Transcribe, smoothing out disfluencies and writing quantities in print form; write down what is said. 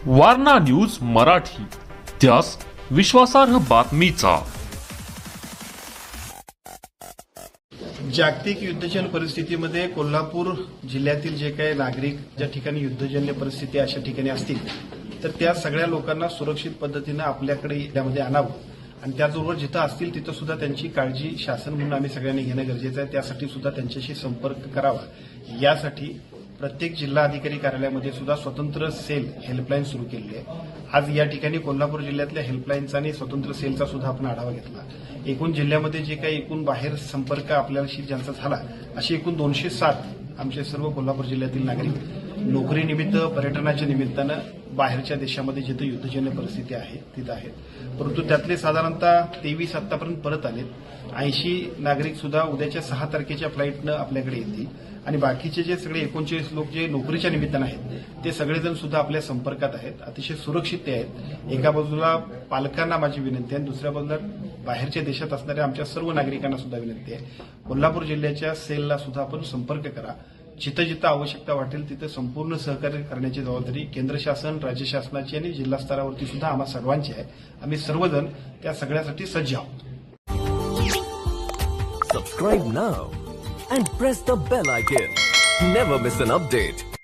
Warna news Marathi, त्यास विश्वासार्ह बातमीचा. जागतिक युद्धजन्य परिस्थितीमध्ये कोल्हापूर जिल्ह्यातील जे काही नागरिक ज्या ठिकाणी युद्धजन्य परिस्थिती अशा ठिकाणी असतील तर त्या सगळ्या लोकांना सुरक्षित पद्धतीनं आपल्याकडे त्यामध्ये आणावं आणि त्याचबरोबर जिथं असतील तिथं सुद्धा त्यांची काळजी शासन म्हणून आम्ही सगळ्यांनी घेणं गरजेचं आहे. त्यासाठी सुद्धा त्यांच्याशी संपर्क करावा. यासाठी प्रत्येक जिल्हा अधिकारी कार्यालयामध्ये सुद्धा स्वतंत्र सेल हेल्पलाईन सुरू केलेली आहे. आज या ठिकाणी कोल्हापूर जिल्ह्यातल्या हेल्पलाईनचा आणि स्वतंत्र सेलचा सुद्धा आपण आढावा घेतला. एकूण जिल्ह्यामध्ये जे काही एकूण बाहेर संपर्क आपल्याशी ज्यांचा झाला असे एकूण 207 आमचे सर्व कोल्हापूर जिल्ह्यातील नागरिक नोकरीनिमित्त पर्यटनाच्या निमित्तानं बाहेरच्या देशामध्ये जिथं युद्धजन्य परिस्थिती आहे तिथं आहेत. परंतु त्यातले साधारणतः 23 आतापर्यंत परत आलेत. 80 नागरिक सुद्धा उद्याच्या 6 तारखेच्या फ्लाईटनं आपल्याकडे येतील आणि बाकीचे जे सगळे 39 लोक जे नोकरीच्या निमित्तानं आहेत ते सगळेजण सुद्धा आपल्या संपर्कात आहेत. अतिशय सुरक्षित ते आहेत. एका बाजूला पालकांना माझी विनंती आहे, दुसऱ्या बाजूला बाहेरच्या देशात असणाऱ्या आमच्या सर्व नागरिकांना सुद्धा विनंती आहे. कोल्हापूर जिल्ह्याच्या सेलला सुद्धा आपण संपर्क करा. जिथं जिथं आवश्यकता वाटेल तिथं संपूर्ण सहकार्य करण्याची जबाबदारी केंद्र शासन, राज्य शासनाची आणि जिल्हा स्तरावरती सुद्धा आम्हा सर्वांची आहे. आम्ही सर्वजण त्या सगळ्यासाठी सज्ज आहोत. Subscribe now and press the bell icon. Never miss an update.